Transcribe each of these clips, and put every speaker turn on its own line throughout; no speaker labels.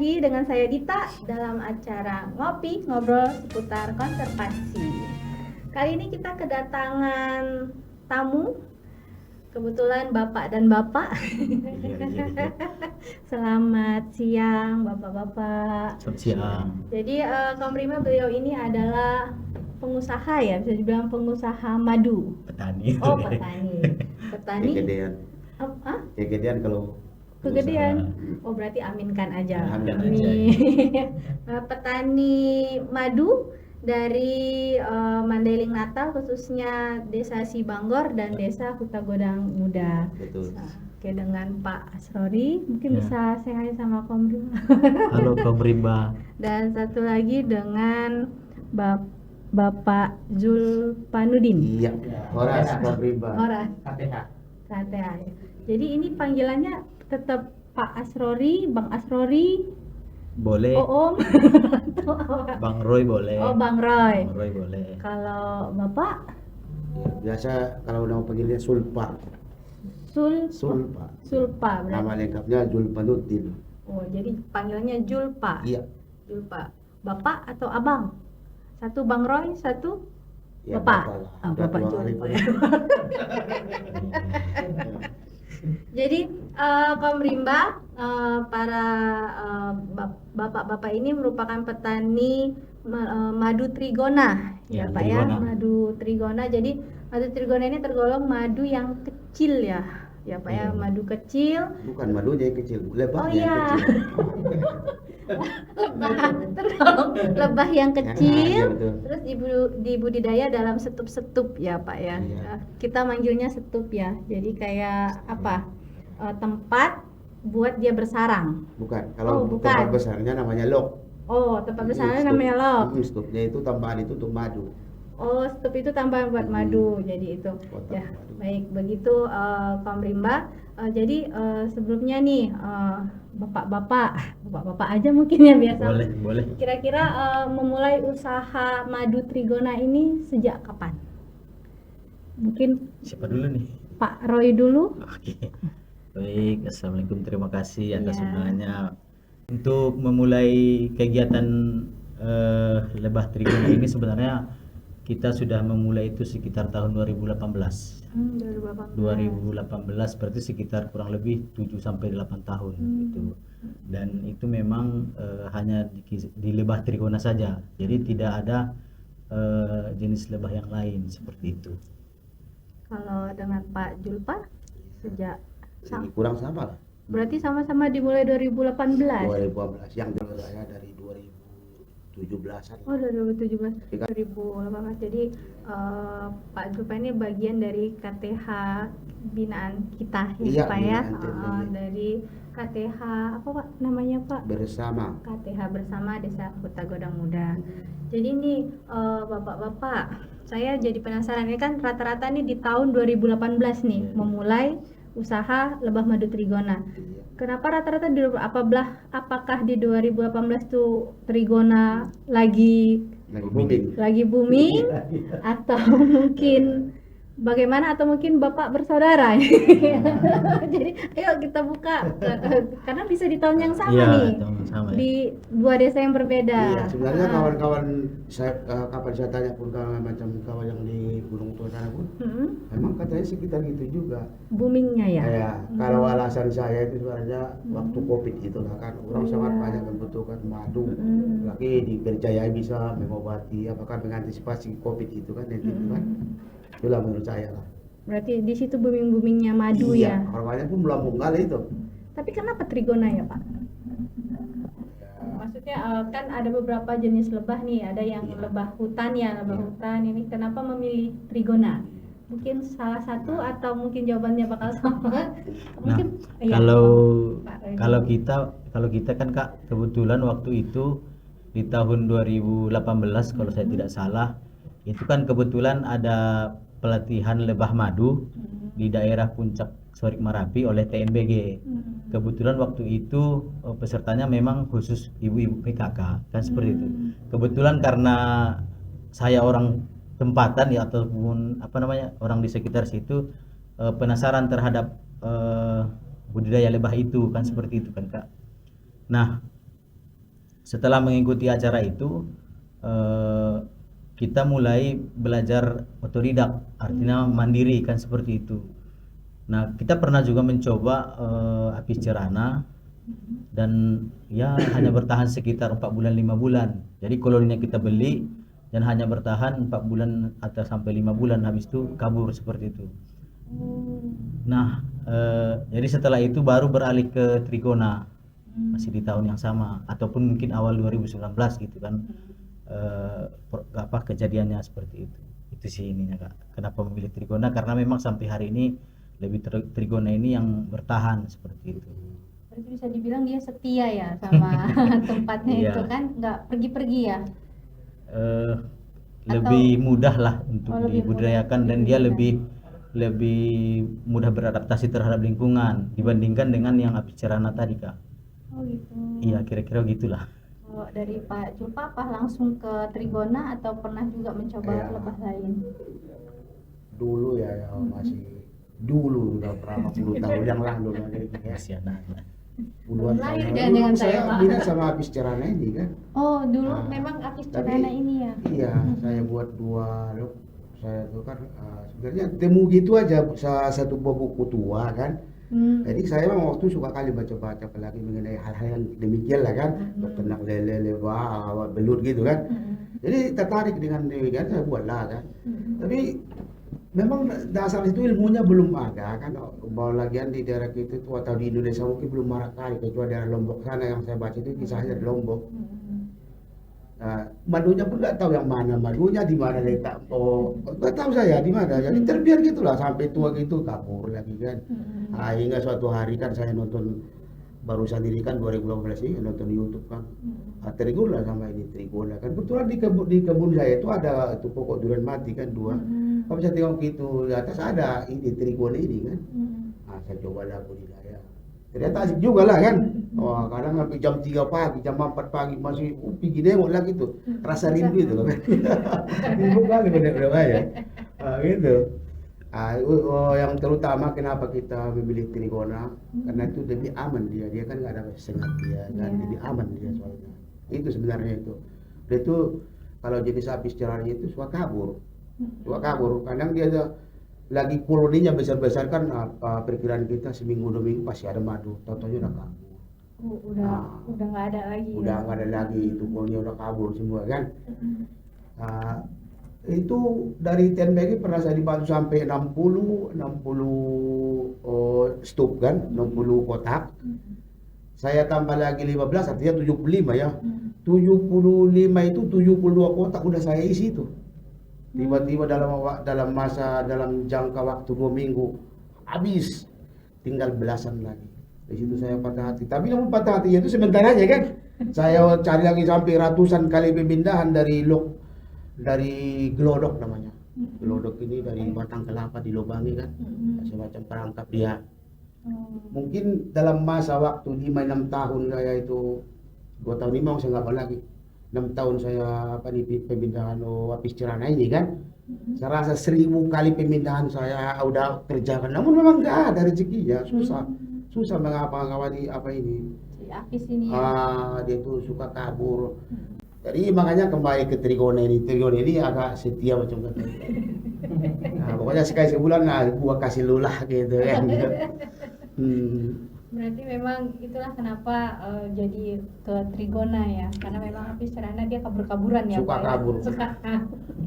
lagi dengan saya Dita dalam acara Ngopi Ngobrol seputar konservasi. Kali ini kita kedatangan tamu, kebetulan Bapak dan Bapak.
Iya.
Selamat siang Bapak-bapak.
Selamat siang.
Jadi Kaum Prima, beliau ini adalah pengusaha ya, bisa dibilang pengusaha madu.
Petani.
Oh, petani. Petani.
Kegedean.
Hah?
Kegedean kalau
Kegedean. Oh, berarti aminkan aja.
Aminkan
aja.
Petani madu dari Mandailing Natal, khususnya Desa Sibanggor dan Desa Hutagodang Muda.
betul.
Oke, dengan Pak Asrori, mungkin
Ya.
bisa say hi sama Kaum Prima.
Halo Kaum Rimba.
Dan satu lagi dengan Bapak Zulpanudin.
Iya, Horas Pemriba.
Orang KTA. Jadi ini panggilannya tetap Pak Asrori, Bang Asrori,
Boleh.
Om,
Bang Roy boleh.
oh Bang Roy.
Bang Roy boleh.
Kalau Bapak
Biasa kalau nama panggilnya Sulpa.
Sulpa
Nama
berarti.
lengkapnya Zulpanuddin.
Oh, jadi panggilannya Julpa.
Iya.
Julpa. Bapak atau Abang? Satu Bang Roy, satu
Ya,
Bapak.
lah.
Ah,
Udah
Bapak
dua kali
Julpa.
pun.
Jadi kaum rimba, para bapak-bapak ini merupakan petani madu trigona, ya
Ya,
Pak ya,
trigona.
madu trigona. Jadi madu trigona ini tergolong madu yang kecil ya Pak ya, madu kecil.
Bukan madunya yang kecil, lebahnya
Oh
yang
iya.
kecil.
Tergolong lebah yang kecil.
Iya, betul.
Terus dibudidaya dalam setup-setup ya Pak ya.
Iya.
Kita manggilnya setup ya. Jadi kayak apa? Tempat buat dia bersarang.
Bukan,
Oh,
kalau
bukan.
tempat besarnya namanya lok.
Oh, tempat bersarang
Stup.
namanya log.
Stupnya itu tambahan itu untuk madu.
Oh, setup itu tambahan buat madu. Jadi itu.
Kotak
Ya,
madu.
baik. Begitu kaum rimba. Jadi sebelumnya nih bapak-bapak aja mungkin ya biasa.
Boleh.
Kira-kira memulai usaha madu trigona ini sejak kapan? Mungkin
Siapa dulu nih?
Pak Roy dulu.
Oke. Baik, assalamualaikum. Terima kasih atas
Ya.
undangannya. Untuk memulai kegiatan lebah trigona ini sebenarnya kita sudah memulai itu sekitar tahun 2018. 2018 berarti sekitar kurang lebih 7 sampai 8 tahun gitu. Dan itu memang hanya di lebah trigona saja. Jadi tidak ada jenis lebah yang lain seperti itu.
Kalau dengan Pak Julpa sejak
Kurang sama lah.
berarti sama-sama dimulai 2018.
2018 yang saya dari 2017-an.
Oh, 2017,
Tiga.
2018. Jadi Pak Julpa ini bagian dari KTH binaan kita ya
Iya,
Pak ya.
binaan TMB.
Dari KTH apa Pak namanya Pak?
Bersama.
KTH bersama Desa Hutagodang Muda. Jadi ini bapak-bapak, saya jadi penasaran, ini kan rata-rata nih di tahun 2018 nih memulai usaha lebah madu trigona.
Iya.
Kenapa rata-rata apakah di 2018 tuh trigona lagi
Lagi booming.
atau mungkin bagaimana, atau mungkin Bapak bersaudara? Jadi ayo kita buka karena bisa di tahun yang sama
Iya,
nih,
tahun sama ya.
di dua desa yang berbeda.
Iya, sebenarnya
Ah.
kawan-kawan saya kapan saya tanya pun macam kawan yang di Gunung Tua sana pun memang katanya sekitar gitu juga.
Boomingnya ya.
Kayak kalau alasan saya itu sebenarnya waktu Covid itu lah kan orang
Iya.
sangat banyak membutuhkan madu. Lagi dipercayai bisa mengobati apakah mengantisipasi Covid itu kan nanti itu kan. Itulah menurut saya lah.
Berarti di situ boomingnya madu ya.
Iya, orang banyak pun melambung kali itu.
Tapi kenapa trigona ya Pak? Maksudnya kan ada beberapa jenis lebah nih, ada yang
Iya.
lebah hutan ya, lebah
Iya.
hutan ini. Kenapa memilih trigona? Mungkin salah satu atau mungkin jawabannya bakal sama. Mungkin iya, Pak Roy.
kalau kita kan Kak, kebetulan waktu itu di tahun 2018 kalau saya tidak salah, itu kan kebetulan ada pelatihan lebah madu di daerah Puncak Sorik Marapi oleh TNBG. Kebetulan waktu itu pesertanya memang khusus ibu-ibu PKK kan seperti itu. Kebetulan karena saya orang tempatan ya ataupun apa namanya orang di sekitar situ penasaran terhadap budidaya lebah itu kan seperti itu kan Kak. Nah setelah mengikuti acara itu kita mulai belajar otodidak, artinya mandiri kan seperti itu. Nah, kita pernah juga mencoba apis cerana dan ya hanya bertahan sekitar 4 bulan 5 bulan. Jadi koloninya kita beli dan hanya bertahan 4 bulan atau sampai 5 bulan, habis itu kabur seperti itu. Nah, jadi setelah itu baru beralih ke Trigona, masih di tahun yang sama ataupun mungkin awal 2019 gitu kan. Kejadiannya seperti itu sih ininya Kak. Kenapa memilih Trigona, karena memang sampai hari ini lebih Trigona ini yang bertahan seperti itu.
Berarti bisa dibilang dia setia ya sama tempatnya
Iya.
itu kan, nggak pergi-pergi ya?
Lebih mudah lah untuk
lebih
dibudidayakan,
mudah,
dan dia lebih mudah beradaptasi terhadap lingkungan dibandingkan dengan yang apis cerana tadi Kak.
Oh gitu.
Iya, kira-kira gitulah.
Kalau dari Pak Julpa apa langsung ke Trigona atau pernah juga mencoba
Iya.
lebah lain?
Dulu ya, masih dulu udah berapa puluh tahun yang lalu lah gitu ya.
Masih anak-anak.
Puluhan
Belum lahir
tahun
jangan
lalu
dengan
saya
saya, Pak.
minat sama apis cerana ini kan.
Oh dulu
Ah,
memang apis
tapi-
cerana ini ya?
Iya, saya buat dua loh. Saya tuh kan sebenarnya temu gitu aja satu buah buku tua kan. Jadi saya memang waktu suka kali baca-baca apalagi mengenai hal-hal yang demikian lah kan, beternak lele, lebah, belut gitu kan. Jadi tertarik dengan demikian, saya buatlah kan. Tapi memang dasar itu ilmunya belum ada kan. Bahwa lagian di daerah kita itu atau di Indonesia mungkin belum marak kali, kecuali daerah Lombok sana yang saya baca itu kisahnya dari Lombok. Nah, madunya pun nggak tahu yang mana madunya, di mana letak. Oh, nggak tahu saya di mana. Jadi terbiar gitulah sampai tua gitu kabur lagi kan. Nah, hingga suatu hari kan saya nonton, barusan ini kan 2018 ini nonton YouTube kan. Trigona sama ini Trigona kan. Kebetulan di kebun saya itu ada itu pokok durian mati kan dua. Kalau saya tengok gitu di atas ada ini Trigona ini kan. Nah, saya coba lah budidaya. Ternyata asik juga lah kan. Wah, kadang sampai jam 3 pagi, jam 4 pagi masih pergi nengok lagi tuh. Rasa rindu itu loh kan. Rindu kali bener-bener ya. Gitu. Yang terutama kenapa kita memilih Trigona, karena itu lebih aman dia kan nggak ada sengat dia kan, lebih aman dia soalnya. Itu sebenarnya itu. Dia itu kalau jenis apis cerana itu suka kabur. Kadang dia lagi koloninya besar-besar kan, perkiraan kita seminggu 2 minggu pasti ada madu, contohnya udah kabur.
Udah nggak ada lagi.
Udah nggak ada lagi, itu koloninya udah kabur semua kan. Itu dari TNBG pernah saya dibantu sampai 60 stok kan, 60 kotak. Saya tambah lagi 15, artinya 75 ya. 75 itu 72 kotak udah saya isi tuh. Tiba-tiba dalam jangka waktu 2 minggu habis, tinggal belasan lagi. Di situ saya patah hati. Tapi yang patah hatinya itu sebentar aja kan. Saya cari lagi sampai ratusan kali pemindahan dari Glodok namanya. Glodok ini dari batang kelapa dilubangi kan. Semacam perangkap dia. Mungkin dalam masa waktu 5-6 tahun saya itu, 2 tahun 5 saya nggak mau lagi. 6 tahun saya di pemindahan apis cerana ini kan. Saya rasa 1000 kali pemindahan saya udah kerjakan, namun memang nggak ada rezekinya, susah mengapa-ngapani apa ini.
Si apis ini ya.
Dia tuh suka kabur. Jadi makanya kembali ke Trigona ini agak setia macam kata. Nah, pokoknya sekali sebulan gua kasih lulah gitu kan.
Berarti memang itulah kenapa jadi ke Trigona ya, karena memang apis cerana dia kabur-kaburan ya.
Suka
Pak, ya?
kabur.
Suka.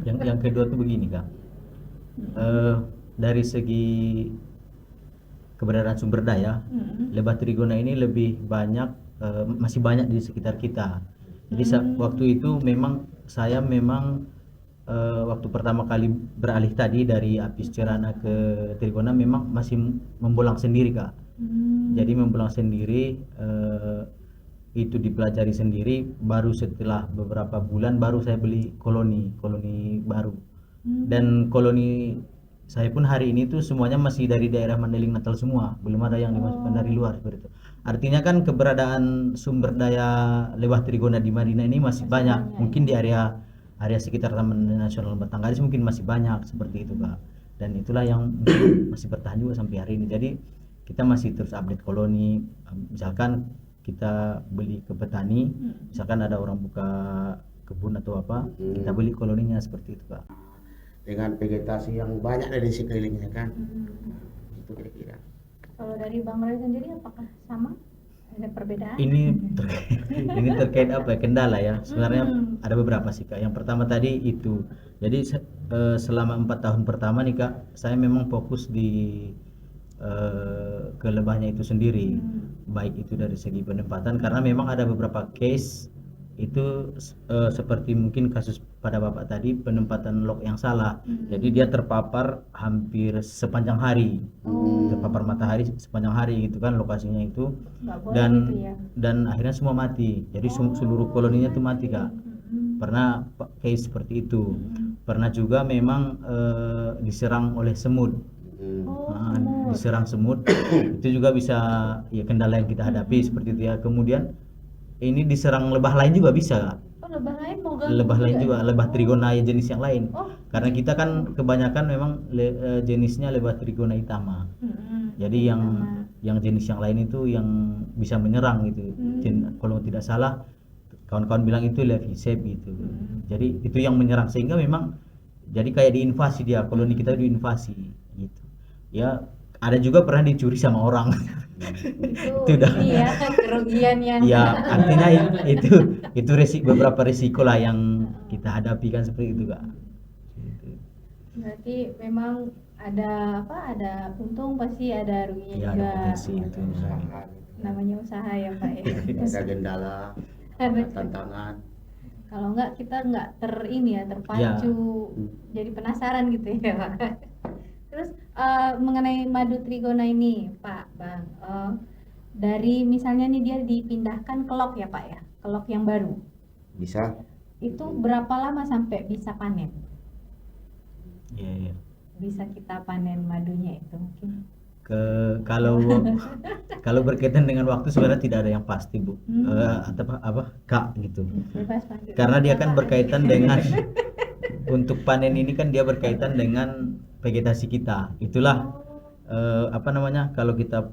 Yang kedua tuh begini Kak. Dari segi keberadaan sumber daya, lebah Trigona ini lebih banyak, masih banyak di sekitar kita. Jadi waktu itu saya memang waktu pertama kali beralih tadi dari apis cerana ke Trigona memang masih membolang sendiri Kak. Jadi membolang sendiri, itu dipelajari sendiri, baru setelah beberapa bulan baru saya beli koloni baru. Dan koloni saya pun hari ini tuh semuanya masih dari daerah Mandailing Natal semua, belum ada yang dimasukkan dari luar seperti itu. Artinya kan keberadaan sumber daya lebah Trigona di Madinah ini masih banyak. Mungkin di area sekitar Taman Nasional Batangaris mungkin masih banyak seperti itu Kak. Dan itulah yang mungkin masih bertahan juga sampai hari ini. Jadi kita masih terus update koloni, misalkan kita beli ke petani, misalkan ada orang buka kebun atau apa, kita beli koloninya seperti itu Kak.
Dengan vegetasi yang banyak dari sekelilingnya kan. Itu kira-kira.
Kalau dari Bang Roy sendiri apakah sama? Ada perbedaan?
Ini terkait apa ya, kendala ya. Sebenarnya ada beberapa sih Kak. Yang pertama tadi itu, jadi selama 4 tahun pertama nih Kak, saya memang fokus di ke lebahnya itu sendiri, baik itu dari segi penempatan, karena memang ada beberapa case itu seperti mungkin kasus pada Bapak tadi, penempatan lock yang salah. Jadi dia terpapar hampir sepanjang hari, terpapar matahari sepanjang hari gitu kan lokasinya itu,
Nggak boleh
dan
gitu ya?
dan akhirnya semua mati. Jadi seluruh koloninya itu mati Kak. Pernah case seperti itu. Pernah juga memang diserang oleh semut. Nah, diserang semut itu juga bisa ya kendala yang kita hadapi seperti itu ya. Kemudian ini diserang lebah lain juga bisa Kak.
Oh, lebah lain mau ganggu
Lebah lain juga,
ya?
lebah trigona jenis yang lain.
Oh.
Karena kita kan kebanyakan memang jenisnya lebah trigona hitama. Jadi yang jenis yang lain itu yang bisa menyerang gitu. Kalau tidak salah kawan-kawan bilang itu levisep gitu. Jadi itu yang menyerang, sehingga memang jadi kayak diinvasi dia, koloni kita diinvasi gitu. Ya ada juga pernah dicuri sama orang.
Itu
udah.
ini ya kerugian yang
Ya artinya itu beberapa resiko lah yang kita hadapi kan seperti itu Kak. Gitu.
berarti memang ada apa, ada untung pasti ada ruginya
Ya ada
juga.
potensi itu.
Usaha.
Namanya usaha ya Pak ya.
Ada kendala, ada tantangan.
Kalau enggak kita enggak terpacu jadi penasaran gitu ya Pak. Terus mengenai madu trigona ini Pak Bang, dari misalnya nih dia dipindahkan ke lock ya Pak ya, ke lock yang baru,
Bisa
itu berapa lama sampai bisa panen?
Iya.
Bisa kita panen madunya itu mungkin?
Kalau berkaitan dengan waktu sebenarnya tidak ada yang pasti Bu. Apa Kak gitu.
Bebas Pak.
Karena dia kan berkaitan dengan untuk panen ini kan dia berkaitan dengan vegetasi kita. Itulah kalau kita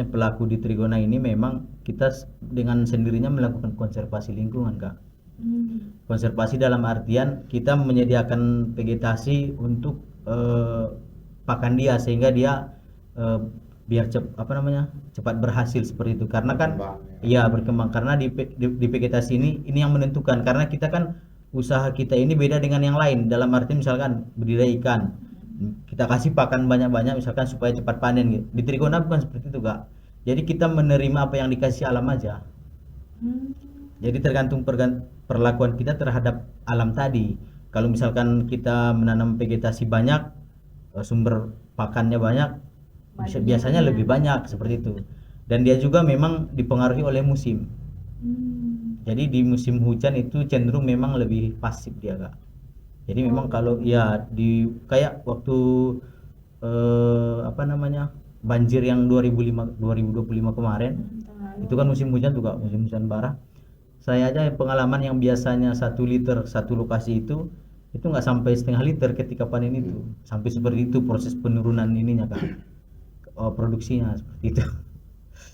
pelaku di Trigona ini memang kita dengan sendirinya melakukan konservasi lingkungan Kak. Konservasi dalam artian kita menyediakan vegetasi untuk pakan dia, sehingga dia biar cepat berhasil seperti itu. Karena kan berkembang karena di vegetasi ini yang menentukan, karena kita kan usaha kita ini beda dengan yang lain. Dalam arti misalkan budidaya ikan, kita kasih pakan banyak-banyak misalkan supaya cepat panen gitu. Di Trigona bukan seperti itu Kak. Jadi kita menerima apa yang dikasih alam aja. Jadi tergantung perlakuan kita terhadap alam tadi. Kalau misalkan kita menanam vegetasi banyak, sumber pakannya banyak, biasanya lebih banyak seperti itu. Dan dia juga memang dipengaruhi oleh musim. Jadi di musim hujan itu cenderung memang lebih pasif dia Kak. Jadi memang kalau ya kayak waktu banjir yang 2025 kemarin, itu kan musim hujan juga, musim hujan parah. Saya aja pengalaman yang biasanya 1 liter satu lokasi itu nggak sampai setengah liter ketika panen itu. Sampai seperti itu proses penurunan ininya Kak. Produksinya seperti itu.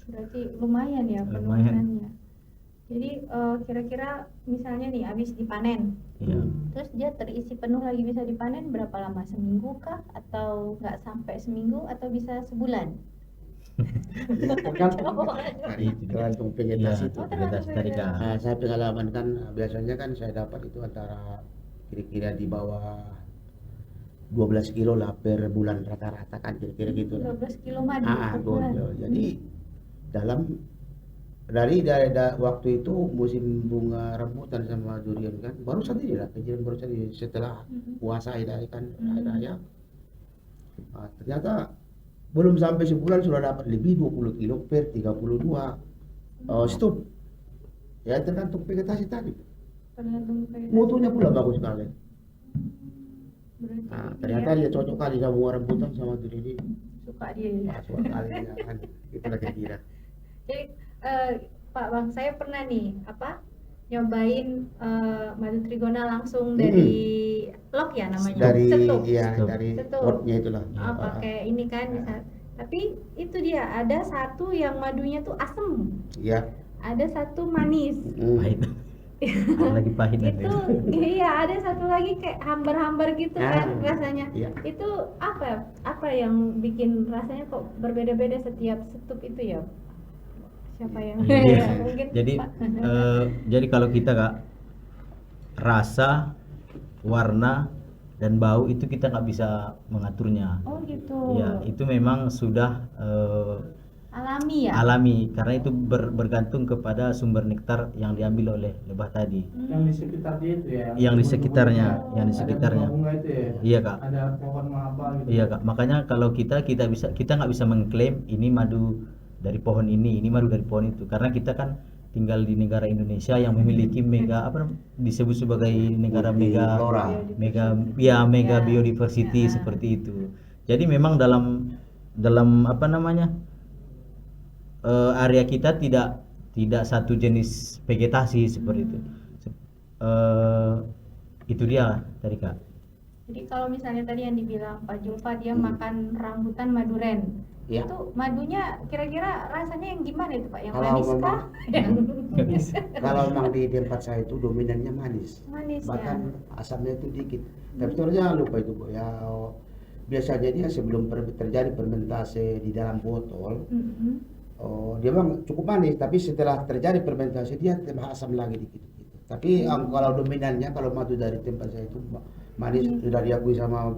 Berarti lumayan ya penurunannya. Jadi kira-kira misalnya nih habis dipanen, terus dia terisi penuh lagi bisa dipanen berapa lama? Seminggu kah? Atau nggak sampai seminggu? Atau bisa sebulan?
Tergantung vegetasi itu.
Vegetasi tadi Kak.
Nah, saya pengalaman kan biasanya kan saya dapat itu antara kira-kira di bawah 12 kilo lah per bulan rata-rata kan kira-kira gitu lah.
12 kilo madu per
12
bulan.
kilo. Jadi dari waktu itu musim bunga rambutan sama durian kan baru saja kejadian baru saja setelah puasa hari kan raya. Nah, ternyata belum sampai sebulan sudah dapat lebih 20 kilo per 32 stuk. Ya tergantung vegetasi tadi.
Tergantung vegetasi.
Mutunya pula bagus sekali.
Berarti
Nah, ternyata dia cocok kali sama bunga rambutan sama durian ini.
suka dia ya.
Suka kali ya kan. Itulah kira-kira.
Jadi Pak Bang, saya pernah nih nyobain madu Trigona langsung dari lock ya namanya.
Dari
Setup.
dari
Setup.
potnya itulah.
Pakai ini kan bisa. Tapi itu dia, ada satu yang madunya tuh asem,
Iya.
ada satu manis.
Pahit. Ada lagi pahit nanti.
Itu iya, ada satu lagi kayak hambar-hambar gitu kan rasanya.
Iya.
Itu apa yang bikin rasanya kok berbeda-beda setiap setup itu ya? Siapa yang
Iya.
mungkin
Jadi
Pak?
jadi kalau kita Kak, rasa, warna dan bau itu kita nggak bisa mengaturnya.
Oh gitu.
Ya, itu memang sudah
Alami ya?
alami karena itu bergantung kepada sumber nektar yang diambil oleh lebah tadi.
Yang di sekitar dia itu ya.
Yang di sekitarnya,
kebun-kebunnya.
yang di
Ada
sekitarnya.
bunga-bunga itu ya.
Iya Kak.
Ada pohon apa gitu.
Iya Kak. Makanya kalau kita nggak bisa mengklaim ini madu dari pohon ini madu dari pohon itu karena kita kan tinggal di negara Indonesia yang memiliki mega disebut sebagai negara mega
Flora.
mega
Ya.
biodiversity
Ya.
seperti itu. Jadi memang dalam area kita tidak satu jenis vegetasi seperti itu. Itu dia tadi Kak.
Jadi kalau misalnya tadi yang dibilang Pak Julfa dia makan rambutan maduren,
Iya.
itu madunya kira-kira rasanya yang gimana itu Pak? Yang
Kalau
manis kah? Yang
Kalau memang di tempat saya itu dominannya manis.
manis ya.
Bahkan asamnya itu dikit. Tapi terus jangan lupa itu Bu ya. Biasanya dia sebelum terjadi fermentasi di dalam botol, dia memang cukup manis, tapi setelah terjadi fermentasi dia tambah asam lagi dikit. Tapi kalau dominannya kalau madu dari tempat saya itu manis, sudah diakui sama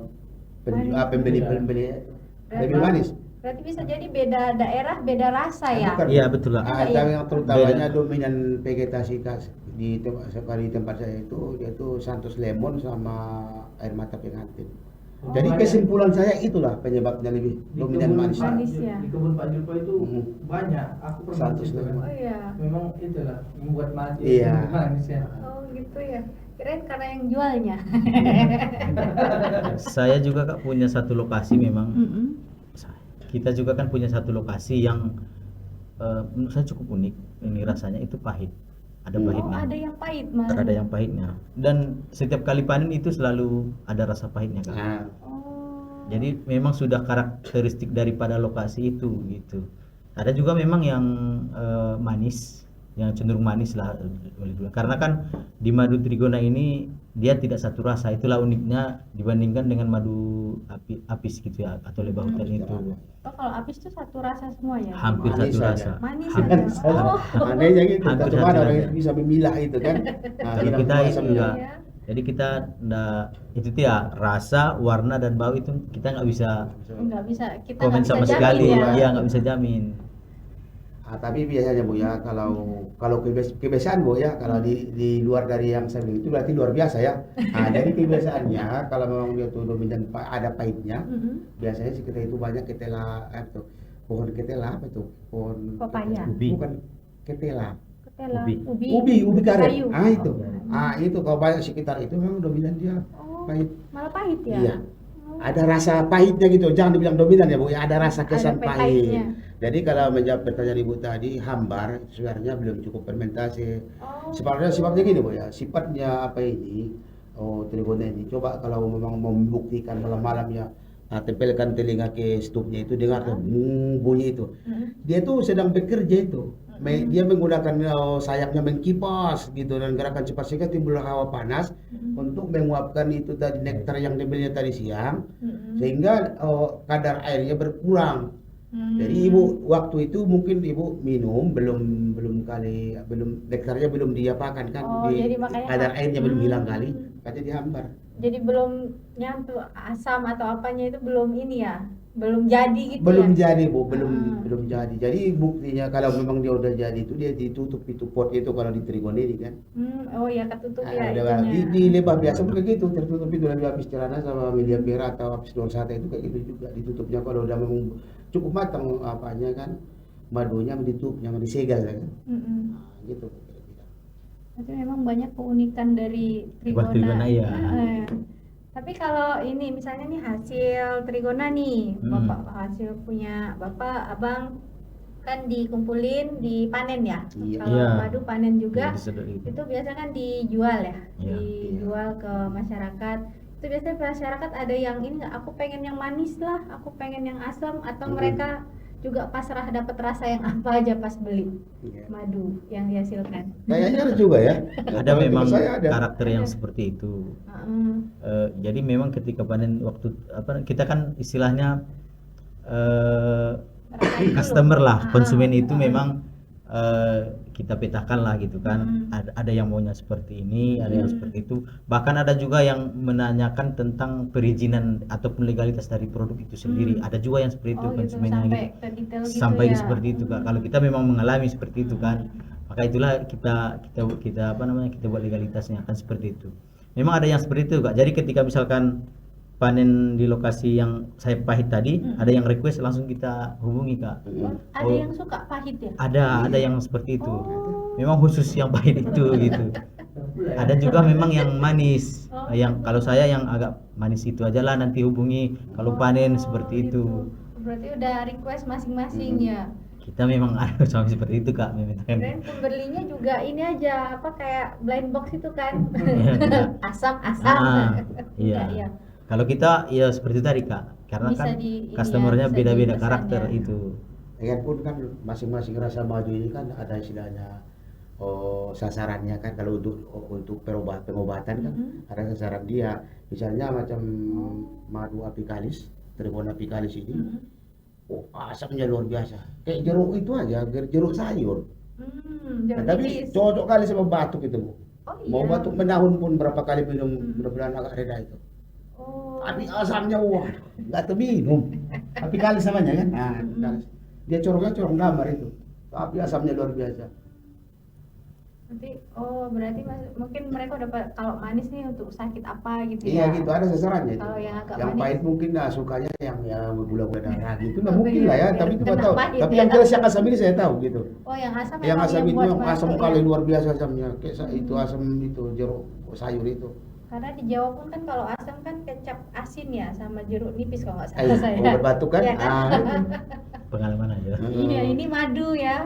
pembeli-pembeli lebih manis.
Berarti bisa jadi beda daerah beda rasa ya.
Bukan.
Iya betul Kak.
Ada
Tapi
ya?
yang terutamanya dominan vegetasi di tempat saya itu yaitu Santos Lemon sama air mata pengantin. Jadi
banyak.
kesimpulan saya itulah penyebabnya lebih
Di
dominan
kebun
manis.
Pak-
Manis ya.
Di kebun Pak Julfa itu banyak. Aku pernah
Satu
ke situ kan.
setengah.
Oh iya.
Memang itulah membuat mati
Iya.
manis ya.
Oh gitu ya. Kirain karena yang jualnya.
Saya juga Kak punya satu lokasi memang. Kita juga kan punya satu lokasi yang menurut saya cukup unik. Ini rasanya itu pahit. Ada
Oh
pahitnya.
ada yang pahit mas.
Ada yang pahitnya. Dan setiap kali panen itu selalu ada rasa pahitnya Kak.
Nah,
Oh.
Jadi memang sudah karakteristik daripada lokasi itu gitu. Ada juga memang yang manis, yang cenderung manis lah boleh dibilang. Karena kan di madu trigona ini dia tidak satu rasa. Itulah uniknya dibandingkan dengan madu apis gitu ya atau lebah hutan itu.
Oh kalau apis itu satu rasa semua ya?
Hampir
Manis
satu
saja.
rasa.
Manis
Hampir.
saja. Oh.
anehnya gitu,
Hampir
satu
satu
mana orang
aja.
yang bisa memilah itu kan. Nah,
Kalau
bilang
kita
puasa
itu
milah.
Iya.
Jadi kita itu ya rasa, warna dan bau itu kita nggak bisa
Nggak bisa kita
komen
nggak bisa
sama
jamin
sekali.
ya.
Iya nggak bisa jamin.
Tapi biasanya Bu ya kalau kebiasaan Bu ya kalau di luar dari yang saya bilang itu berarti luar biasa ya. Nah, jadi kebiasaannya kalau memang dia tuh dominan ada pahitnya, biasanya sih kita itu banyak ketela pohon ketela apa itu? Pohon
Papaya.
Ubi.
Bukan ketela.
Ketela,
Ubi.
Ubi karet.
kayu.
Ah itu. Ah itu kalau banyak sekitar itu memang dominan dia
Oh,
pahit.
malah pahit ya?
Iya. Ada rasa pahitnya gitu. Jangan dibilang dominan ya Bu ya. Ada rasa kesan
Ada
pahit.
pahitnya.
Jadi kalau menjawab pertanyaan Ibu tadi, hambar sebenarnya belum cukup fermentasi.
Oh.
Sifatnya gini Bu ya. Sifatnya apa ini? Trigona ini. Coba kalau memang mau membuktikan malam-malam ya, tempelkan telinga ke stupnya itu dengar tuh bunyi itu. Dia tuh sedang bekerja itu. Dia menggunakan sayapnya mengkipas gitu dan gerakan cepat sehingga timbul hawa panas untuk menguapkan itu tadi nektar yang dibelinya tadi siang sehingga kadar airnya berkurang. Jadi Ibu waktu itu mungkin Ibu minum belum nektarnya belum diapakan kan,
Oh, jadi makanya
kadar airnya belum hilang kali, makanya dihambar.
Jadi belum nyampe asam atau apanya itu belum ini ya? Belum jadi gitu
Belum
ya?
jadi Bu, belum jadi. Jadi buktinya kalau memang dia udah jadi itu dia ditutup itu potnya itu kalau di Trigona ini kan.
Oh ya ketutup ya
Ada
itunya.
di lebah biasa pun kayak gitu, tertutup itu dari lapis celana sama media merah atau lapis daun sate itu kayak gitu juga ditutupnya kalau udah memang cukup matang apanya kan, madunya ditutupnya disegel kan. Nah, gitu.
Berarti memang banyak keunikan dari
Lebah
Trigona.
Trigona, iya.
Tapi kalau ini misalnya nih hasil Trigona nih, Bapak hasil punya Bapak, Abang kan dikumpulin, dipanen ya.
Iya.
Kalau
Iya.
madu panen juga.
Jadi sedot itu.
Itu biasanya kan dijual ya,
Iya.
dijual ke masyarakat. Itu biasanya masyarakat ada yang ini nggak, aku pengen yang manis lah, aku pengen yang asam, atau mereka juga pasrah dapat rasa yang apa aja pas beli
Iya.
madu yang dihasilkan.
Kayaknya ada juga ya.
Ada
Kalau
memang
saya ada.
karakter yang seperti itu.
Heeh.
Jadi memang ketika panen waktu apa kita kan istilahnya
Ngerasain dulu.
customer lah, konsumen itu
Heeh.
memang kita petakan lah gitu kan. Ada yang maunya seperti ini, ada yang seperti itu. Bahkan ada juga yang menanyakan tentang perizinan ataupun legalitas dari produk itu sendiri. Ada juga yang seperti itu
Oh gitu,
konsumennya
sampai
gitu.
ke detail gitu
Sampai
ya.
seperti itu Kak. Kalau kita memang mengalami seperti itu kan, maka itulah kita apa namanya, kita buat legalitasnya kan seperti itu. Memang ada yang seperti itu Kak. Jadi ketika misalkan panen di lokasi yang saya pahit tadi, ada yang request langsung kita hubungi Kak.
Ada yang suka pahit ya?
Ada yang seperti itu.
Oh.
Memang khusus yang pahit itu gitu. Ada juga memang yang manis. Yang kalau saya yang agak manis itu aja lah, nanti hubungi kalau panen seperti itu.
Berarti udah request masing-masing ya.
Kita memang ada sama seperti itu Kak, memintakan.
Dan pembelinya juga ini aja apa kayak blind box itu kan. Asam-asam.
Iya.
Enggak ya.
Kalau kita ya seperti tadi Kak, karena
Bisa
kan
di- ini
customernya
ya, bisa
beda-beda
dipesan
karakter
ya.
itu.
Ya pun kan masing-masing rasa madu ini kan ada istilahnya sasarannya kan. Kalau untuk pengobatan kan ada sasaran dia. Misalnya macam madu apicalis, Trigona apicalis ini, asamnya luar biasa. Kayak jeruk itu aja, jeruk sayur. Nah,
Jeruk
tapi
nipis.
cocok kali sama batuk itu, Bu.
Oh
Mau
iya.
batuk menahun pun berapa kali minum, mudah-mudahan agak reda itu.
Oh.
Tapi asamnya wah, nggak terminum. Apicalis namanya kan. Nah, apicalis. Dia corong gambar itu. Tapi asamnya luar biasa.
Nanti berarti mungkin mereka udah kalau manis nih untuk sakit apa gitu
Iya
ya.
gitu, ada sasarannya itu.
Kalau yang agak
Yang
manis.
pahit mungkin sukanya yang gula-gula darah gitu. Nah
Oh,
mungkin
iya,
lah ya,
biar
tapi kita
kena
tahu.
pahit
Tapi
ya.
yang jelas yang asam ini saya tahu gitu.
Oh, yang asam
Yang
memang
asam itu
buat
yang asam
batuk
kali
ya.
luar biasa asamnya. Kayak itu asam itu jeruk sayur itu.
Karena di Jawa pun kan kalau asam kan kecap asin ya sama jeruk nipis kalau nggak salah saya.
Obat batuk kan?
Iya kan?
Pengalaman aja.
Iya, ini madu ya.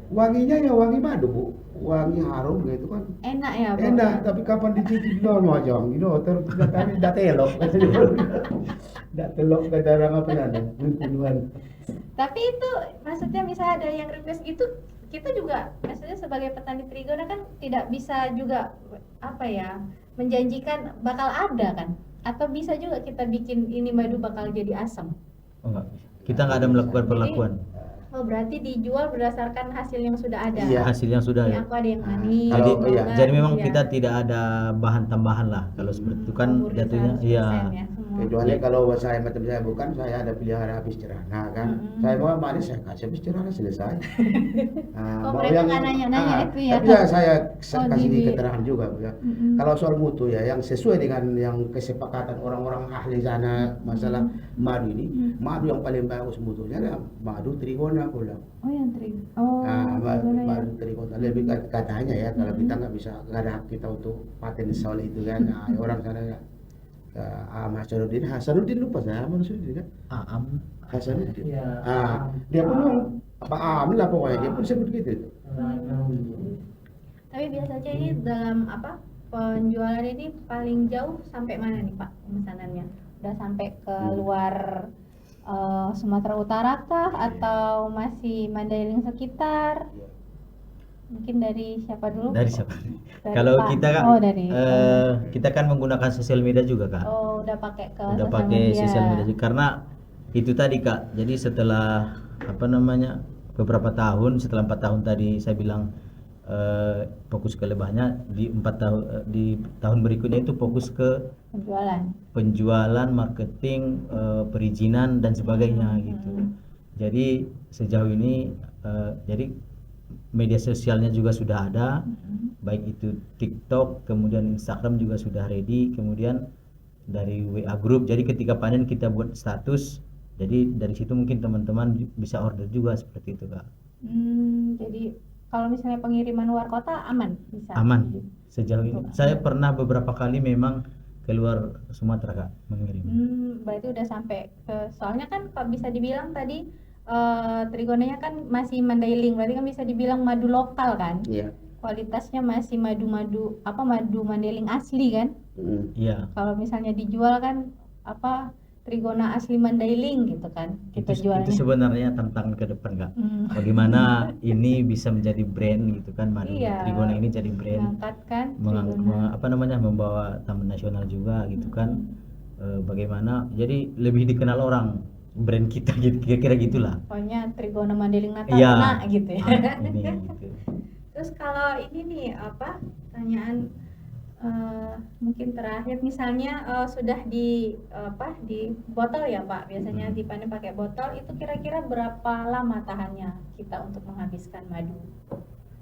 Wanginya ya wangi madu, Bu. Wangi harum gitu kan.
Enak ya, Bu.
Enak, tapi kapan dicicip dong macam gitu, terus tadi dah telok. Dah telok ke dalam apa namanya? Kunduan.
Tapi itu maksudnya misalnya ada yang request gitu, kita juga maksudnya sebagai petani Trigona kan tidak bisa juga apa ya, menjanjikan bakal ada kan, atau bisa juga kita bikin ini madu bakal jadi asam.
Oh, enggak. Kita nggak ada melakukan perlakuan.
Oh, berarti dijual berdasarkan hasil yang sudah ada.
Iya.
Hasil yang sudah
Ini
ya.
aku ada yang manis.
Jadi,
Kalau- iya.
enggak,
jadi memang
iya.
kita tidak ada bahan tambahan lah. Kalau seperti itu kan
Murni
jatuhnya
100%
iya.
ya, semua.
Kecuali kalau saya macam saya bukan, saya ada pelihara habis cerana kan. Saya mau manis saya kasih habis cerana selesai.
Oh, mereka nggak nanya-nanya itu ya?
Tapi ya saya
Oh,
kasih
di-
keterangan juga ya. Kalau soal mutu ya, yang sesuai dengan yang kesepakatan orang-orang ahli sana masalah madu ini, madu yang paling bagus mutunya adalah madu Trigona aku bilang.
Oh, yang Trigona. Oh, Trigona ya.
Madu Trigona lebih katanya ya, kalau kita nggak bisa, nggak ada hak kita untuk paten soal itu kan. Nah, orang sana ya. Hasanuddin lupa saya Hasanuddin kan?
Aam.
Hasanuddin.
Iya.
Dia pun apa lah pokoknya dia pun sebut gitu.
Tapi biasanya ini dalam apa penjualan ini paling jauh sampai mana nih Pak pemesanannya? Udah sampai ke luar Sumatera Utara kah atau masih Mandailing sekitar? Mungkin dari siapa dulu?
Dari siapa?
Dari
Kalau
Pak.
kita kan
Oh, dari
kita kan menggunakan sosial media juga Kak.
Oh, udah pakai ke
Udah
sosial
pakai
media.
sosial media juga. Karena itu tadi Kak. Jadi setelah apa namanya beberapa tahun, setelah 4 tahun tadi saya bilang fokus ke lebahnya, di 4 tahun di tahun berikutnya itu fokus ke penjualan, marketing, perizinan dan sebagainya gitu. Jadi sejauh ini jadi media sosialnya juga sudah ada, baik itu TikTok, kemudian Instagram juga sudah ready, kemudian dari WA group. Jadi ketika panen kita buat status, jadi dari situ mungkin teman-teman bisa order juga seperti itu Kak.
Jadi kalau misalnya pengiriman luar kota aman bisa?
Aman sejauh ini. Saya pernah beberapa kali memang keluar Sumatera Kak mengirim.
Berarti udah sampai ke, soalnya kan Pak bisa dibilang tadi Trigonanya kan masih Mandailing, berarti kan bisa dibilang madu lokal kan?
Iya.
kualitasnya masih madu-madu apa madu Mandailing asli kan.
Iya.
Kalau misalnya dijual kan apa Trigona asli Mandailing gitu kan kita
Itu
jualnya.
sebenarnya tantangan ke depan Kak.
Hmm.
Bagaimana ini bisa menjadi brand gitu kan, madu
Iya.
Trigona ini jadi brand,
Mengangkat kan Trigona.
apa namanya, membawa taman nasional juga gitu kan. Bagaimana jadi lebih dikenal orang brand kita gitu, kira-kira gitulah.
Pokoknya Trigona Mandailing
Iya.
Natuna gitu ya.
Ini gitu.
Terus kalau ini nih apa pertanyaan mungkin terakhir misalnya sudah di di botol ya Pak, biasanya dipanen pakai botol, itu kira-kira berapa lama tahannya kita untuk menghabiskan madu?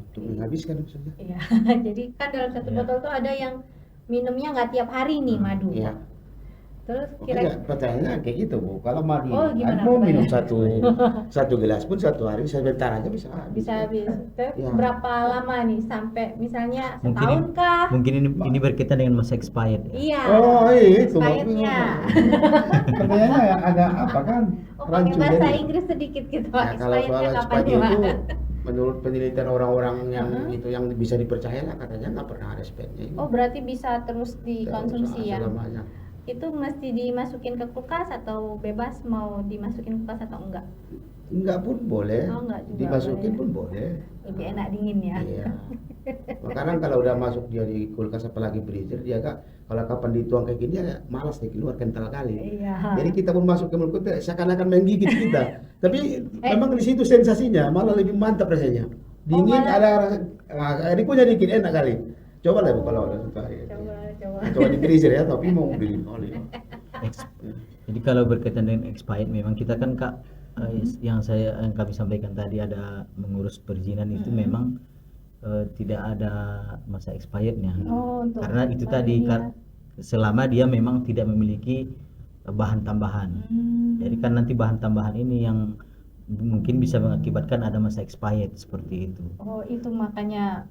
Untuk menghabiskan maksudnya.
Iya. Jadi kan dalam satu
Iya.
botol tuh ada yang minumnya nggak tiap hari nih madu.
Iya.
Terus
Makanya pertanyaannya kayak gitu Bu. Kalau madu
Oh, gimana
mau minum
pertanyaannya?
satu gelas pun satu hari sebentar aja bisa
bisa habis. Terus
Iya.
berapa lama nih sampai misalnya
Mungkin
setahun kah?
Mungkin ini berkaitan dengan masa expired ya.
Iya.
Oh, itu
expirednya.
Pertanyaannya agak apa kan?
Oh, pakai
Rancu
bahasa
jadi.
Inggris sedikit gitu
Nah,
Pak.
kalau soal
Expirednya kapan
expired
nih Pak?
itu menurut penelitian orang-orang yang
Uh-huh.
itu yang bisa dipercaya lah katanya nggak pernah ada expirednya itu.
Oh, berarti bisa terus dikonsumsi ya?
Selamanya.
Itu mesti dimasukin ke kulkas atau bebas mau dimasukin ke kulkas atau enggak?
Enggak pun boleh.
Oh, enggak juga
Dimasukin
boleh.
pun boleh.
Lebih enak dingin ya?
Iya. Sekarang kalau udah masuk dia di kulkas apalagi freezer dia kalau kapan dituang kayak gini ya malas dikeluar kental kali.
Iya.
Jadi kita pun masuk ke mulut kita seakan-akan menggigit kita. Tapi memang di situ sensasinya malah lebih mantap rasanya. Dingin
malah-
ada dikunyah dikit enak kali. Coba lah Bu kalau ada suka ya.
Coba.
Coba di freezer ya, tapi mau beli oli.
Jadi kalau berkaitan dengan expired memang kita kan Kak, yang kami sampaikan tadi ada mengurus perizinan itu memang tidak ada masa expirednya.
Oh, untuk
Karena itu tadi
expirednya.
selama dia memang tidak memiliki bahan tambahan. Jadi kan nanti bahan tambahan ini yang mungkin bisa mengakibatkan ada masa expired seperti itu.
Oh, itu makanya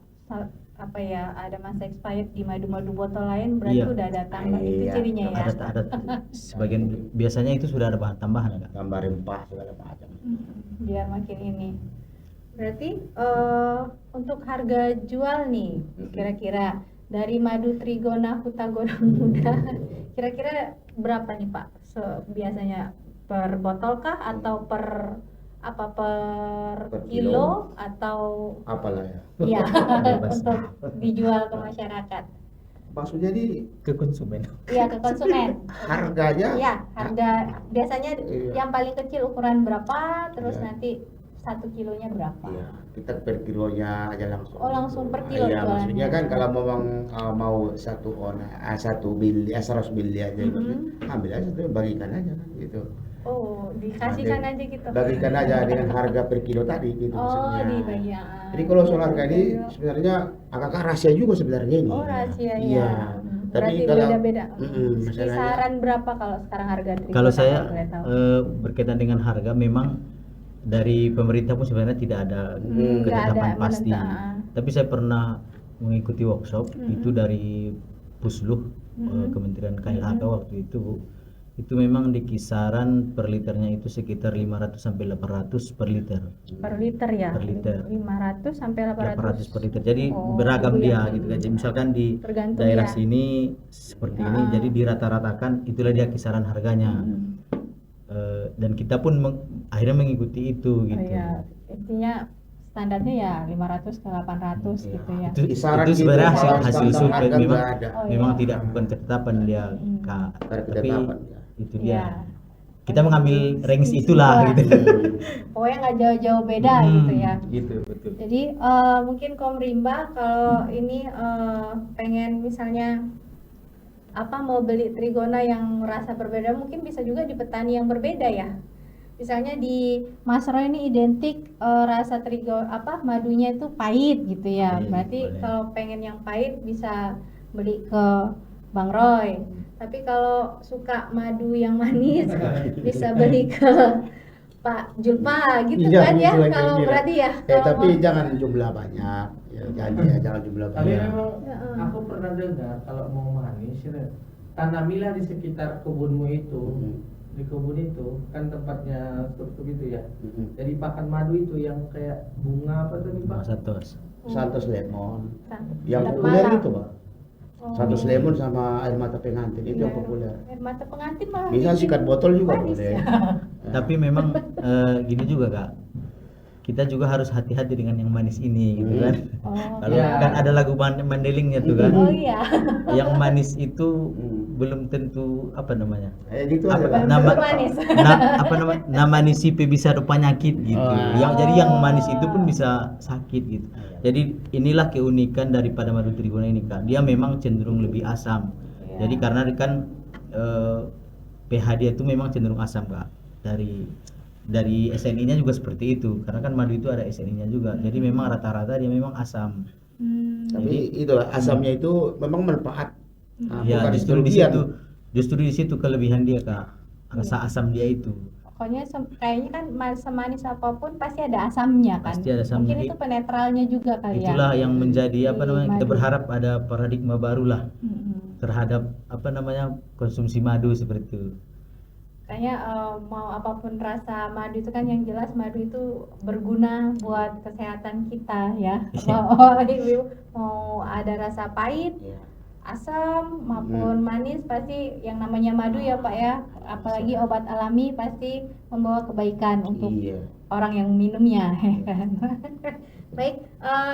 apa ya ada masa expired di madu-madu botol lain berarti
Iya.
udah ada tambah itu
Iya.
cirinya ya.
Ada sebagian biasanya itu sudah ada bahan tambahan Kak.
Tambah rempah segala macam.
Biar makin ini. Berarti untuk harga jual nih kira-kira dari madu Trigona Hutagodang Muda kira-kira berapa nih Pak? Biasanya per botol kah atau per
Per
kilo
kilo.
atau
Apalah ya.
iya
Bebas.
untuk dijual ke masyarakat?
Maksudnya di
Ke konsumen.
Iya ke konsumen.
harganya
Iya, harga biasanya
Iya.
yang paling kecil ukuran berapa, terus
Iya.
nanti 1 kilonya berapa?
ya, kita per kilonya aja langsung.
Oh, langsung per kilo
Iya,
jualannya.
maksudnya kan kalau memang mau 100 mili aja gitu. Ambil aja tuh, bagikan aja kan gitu.
Oh, dikasihkan aja gitu.
Bagikan aja dengan harga per kilo tadi gitu
Oh,
maksudnya.
dibagi.
Jadi kalau soal harga ini sebenarnya agak rahasia juga sebenarnya ini.
Oh, rahasia ya.
Iya.
Berarti
Tapi kalau
beda-beda.
masalahnya-
Kisaran berapa kalau sekarang harga Trigona?
Kalau saya
boleh tahu?
berkaitan dengan harga memang dari pemerintah pun sebenarnya tidak ada
Nggak
ketetapan
ada
pasti.
menentukan.
Tapi saya pernah mengikuti workshop itu dari Pusluh Kementerian KLHK waktu itu Bu. Itu memang di kisaran per liternya itu sekitar 500 sampai 800 per liter.
Per liter ya?
Per liter.
500 sampai
800
800.
per liter. Jadi
Oh,
beragam
itu
dia
ya.
gitu kan. Jadi misalkan di
Tergantung
daerah
ya.
sini seperti ini, jadi dirata-ratakan itulah dia kisaran harganya. Dan kita pun akhirnya mengikuti itu
Oh,
gitu.
ya. Intinya standarnya ya 500 ke 800 gitu ya.
Itu
Kisaran
itu sebenarnya
gitu,
hasil
kalau
hasil
standar
survei
harga
memang
nggak ada.
Oh,
memang
iya.
tidak bukan ketetapan dia Kak.
Ada
Tapi
ketetapan, ya.
itu
Iya.
dia. Kita mengambil range
Isi
itulah
itulah.
gitu.
Pokoknya nggak jauh-jauh beda gitu ya.
Gitu betul.
Jadi mungkin Kom Rimba kalau ini pengen misalnya mau beli Trigona yang rasa berbeda, mungkin bisa juga di petani yang berbeda ya. Misalnya di Mas Roy ini identik rasa madunya itu pahit gitu ya.
Iya,
Berarti
boleh.
kalau pengen yang pahit bisa beli ke Bang Roy. Tapi kalau suka madu yang manis bisa beli ke Pak Julpa gitu
Iya,
kan ya.
gitu lah
Kalau
kira-kira.
berarti ya.
Tapi
mau-
jangan jumlah banyak. Ya, jangan jumlah
Tapi
banyak.
memang
Heeh.
aku pernah dengar kalau mau manis, tanamilah di sekitar kebunmu itu di kebun itu kan tempatnya struktur itu ya.
Mm-mm.
Jadi pakan madu itu yang kayak bunga apa tadi Pak?
Santos.
Santos lemon.
Santos.
Yang
Sedap
populer
malam.
itu Pak.
Oh.
Santos lemon sama air mata pengantin itu yang
Iya.
populer.
Air mata pengantin malah
Bisa
bikin
sikat botol juga
manis
boleh.
ya.
Tapi memang gini juga Kak, kita juga harus hati-hati dengan yang manis ini gitu kan.
Oh.
Kalau
Iya.
kan ada lagu Mandelingnya tuh kan,
Oh iya.
yang manis itu
Hmm.
belum tentu apa namanya,
Gitu aja
apa
Pak.
nama
manis.
apa namanya, nama nisipe bisa ada penyakit gitu.
Oh.
Jadi yang manis itu pun bisa sakit gitu. Jadi inilah keunikan daripada madu trigona ini Kak. Dia memang cenderung lebih asam.
Iya.
Jadi karena kan pH dia itu memang cenderung asam Kak. Dari SNI-nya juga seperti itu. Karena kan madu itu ada SNI-nya juga. Jadi memang rata-rata dia memang asam.
Tapi itulah asamnya itu memang manfaat. Nah,
Ya
bukan
justru di
kelebihan.
situ, kelebihan dia Kak. Rasa asam dia itu.
Pokoknya kayaknya kan semanis apapun pasti ada asamnya kan.
Pasti ada asamnya.
Mungkin itu penetralnya juga kali ya.
Itulah yang menjadi apa
Di
namanya, kita
madu.
berharap ada paradigma barulah
Mm-mm.
terhadap apa namanya konsumsi madu seperti itu.
Kayaknya mau apapun rasa madu itu kan yang jelas madu itu berguna buat kesehatan kita ya. Mau ada rasa pahit,
Iya.
asam maupun manis pasti yang namanya madu ya Pak ya. Apalagi obat alami pasti membawa kebaikan untuk
Iya.
orang yang minumnya. Ya kan? Baik,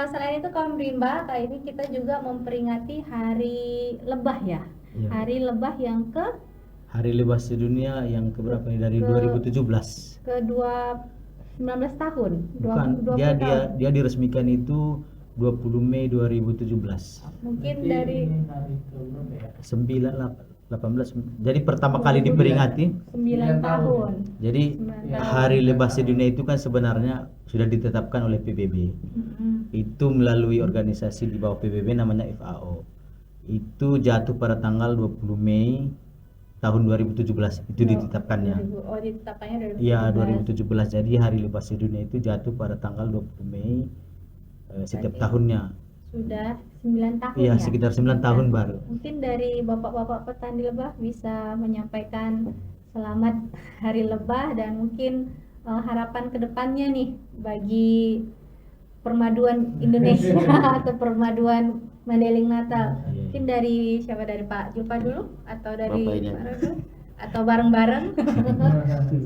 selain itu kaum rimba kali ini kita juga memperingati Hari Lebah ya.
Iya.
Hari Lebah yang
Hari Lebah Sedunia yang keberapa ini dari
Ke-
2017.
ke 19 tahun.
Bukan,
20
dia
tahun.
dia diresmikan itu 20 Mei 2017.
Mungkin
Berarti
dari
ini hari ke berapa ya?
18. Jadi pertama kali diperingati.
9 tahun.
Jadi
9 tahun.
Hari Lebah Sedunia itu kan sebenarnya sudah ditetapkan oleh PBB.
Mm-mm.
Itu melalui organisasi di bawah PBB namanya FAO. Itu jatuh pada tanggal 20 Mei tahun 2017 itu ditetapkannya.
Oh, ditetapkannya 2017.
Iya, 2017. Jadi Hari Lebah Sedunia itu jatuh pada tanggal 20 Mei setiap tahunnya.
Sudah 9 tahun
Iya,
ya.
sekitar 9 tahun baru.
Mungkin dari bapak-bapak petani lebah bisa menyampaikan selamat Hari Lebah dan mungkin harapan kedepannya nih bagi permaduan Indonesia atau permaduan Mandeling Natal.
Iya.
Mungkin dari siapa, dari Pak Julpa dulu atau dari
Bapak ini.
Pak Rado? Atau bareng-bareng?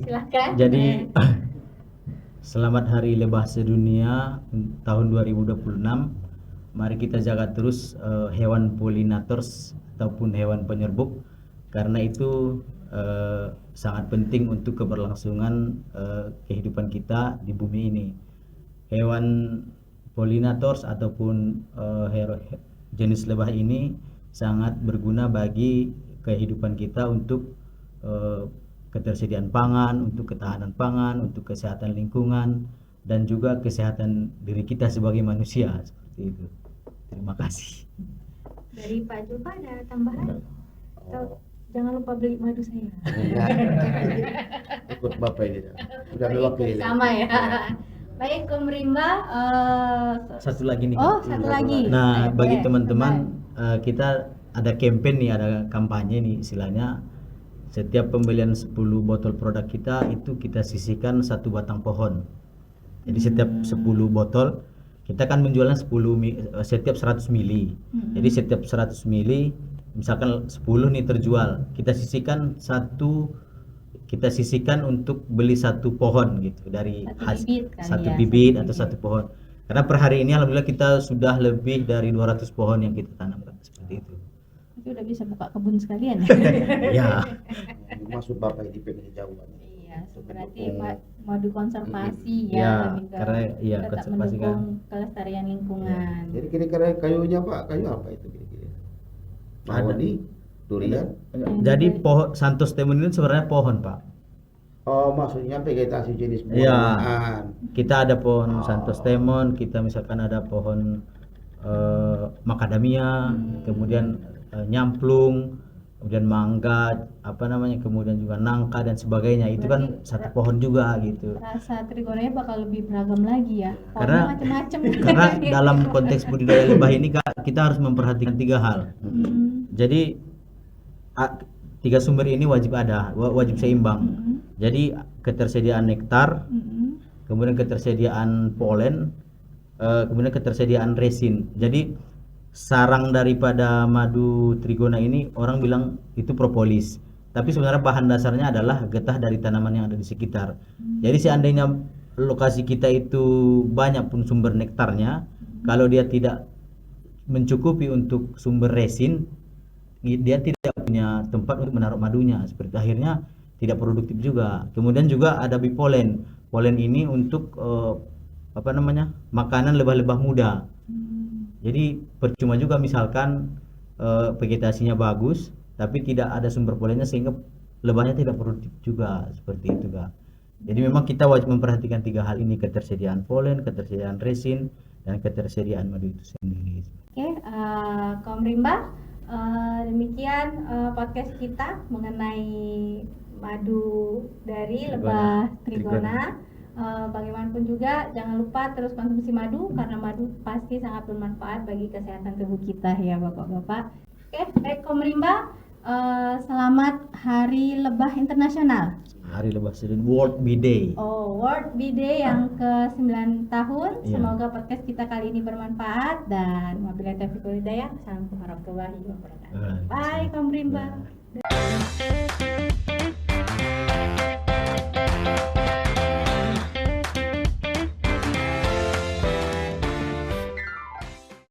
Silahkan.
Jadi selamat Hari Lebah Sedunia tahun 2026. Mari kita jaga terus hewan pollinators ataupun hewan penyerbuk, karena itu sangat penting untuk keberlangsungan kehidupan kita di bumi ini. Hewan pollinators ataupun jenis lebah ini sangat berguna bagi kehidupan kita untuk ketersediaan pangan, untuk ketahanan pangan, untuk kesehatan lingkungan, dan juga kesehatan diri kita sebagai manusia, seperti itu. Terima kasih.
Dari Pak Julpa ada tambahan? Atau jangan lupa beli madu saya.
Enggak. Ikut Bapak ini. Sudah mewakili.
Sama ya. Baik, Kum Rimba.
Satu lagi nih.
Oh,
Kak.
satu lagi.
Nah,
Ayo,
bagi
boleh.
teman-teman kita ada campaign nih, ada kampanye nih istilahnya. Setiap pembelian 10 botol produk kita itu kita sisihkan satu batang pohon. Jadi setiap 10 botol kita kan menjualnya setiap 100 mili. Jadi setiap 100 mili misalkan 10 nih terjual, kita sisihkan untuk beli satu pohon gitu dari
Satu bibit kali ya,
bibit
satu
atau
bibit.
satu pohon. Karena per hari ini alhamdulillah kita sudah lebih dari 200 pohon yang kita tanamkan seperti itu.
Itu udah bisa buka kebun sekalian.
Ya.
Maksud Bapak ini pengen jawabannya.
Iya, berarti madu konservasi
Iya,
ya, lebih ke
karena iya
tetap
konservasi kan.
mendukung kelestarian lingkungan.
Jadi kira-kira kayunya Pak, kayu apa itu kira-kira? Mahoni, durian.
Jadi pohon Santos Temon itu sebenarnya pohon, Pak.
Oh, maksudnya vegetasi jenis
Iya.
buah-buahan.
Kita ada pohon Santos Temon, kita misalkan ada pohon macadamia, kemudian nyamplung, kemudian mangga, kemudian juga nangka dan sebagainya. Itu kan satu pohon juga gitu.
Rasa trigonanya bakal lebih beragam lagi ya.
Karena-
Pohonnya macam-macam.
Karena dalam konteks budidaya lebah ini Kak, kita harus memperhatikan 3 hal.
Hmm.
Jadi tiga sumber ini wajib ada, wajib seimbang. Jadi ketersediaan nektar, kemudian ketersediaan polen, kemudian ketersediaan resin. Jadi sarang daripada madu trigona ini orang bilang itu propolis, tapi sebenarnya bahan dasarnya adalah getah dari tanaman yang ada di sekitar. Jadi seandainya lokasi kita itu banyak pun sumber nektarnya, kalau dia tidak mencukupi untuk sumber resin, dia tidak punya tempat untuk menaruh madunya, seperti akhirnya tidak produktif juga. Kemudian juga ada bipolen. Polen ini untuk makanan lebah-lebah muda. Jadi percuma juga misalkan vegetasinya bagus tapi tidak ada sumber polennya sehingga lebahnya tidak produktif juga, seperti itu Kak. Jadi memang kita wajib memperhatikan tiga hal ini, ketersediaan polen, ketersediaan resin, dan ketersediaan madu itu sendiri.
Oke, Kom Rimba, demikian podcast kita mengenai madu dari lebah trigona. Bagaimanapun juga jangan lupa terus konsumsi madu karena madu pasti sangat bermanfaat bagi kesehatan tubuh kita ya Bapak-bapak. Oke, baik Kom Rimba, selamat Hari Lebah Internasional.
Hari Lebah Sedunia, World Bee Day.
Oh, World Bee Day yang ke-9 tahun.
Iya.
Semoga podcast kita kali ini bermanfaat dan wabillahi taufiq wal hidayah. Assalamualaikum warahmatullahi wabarakatuh. Bye Kom Rimba.
Bye.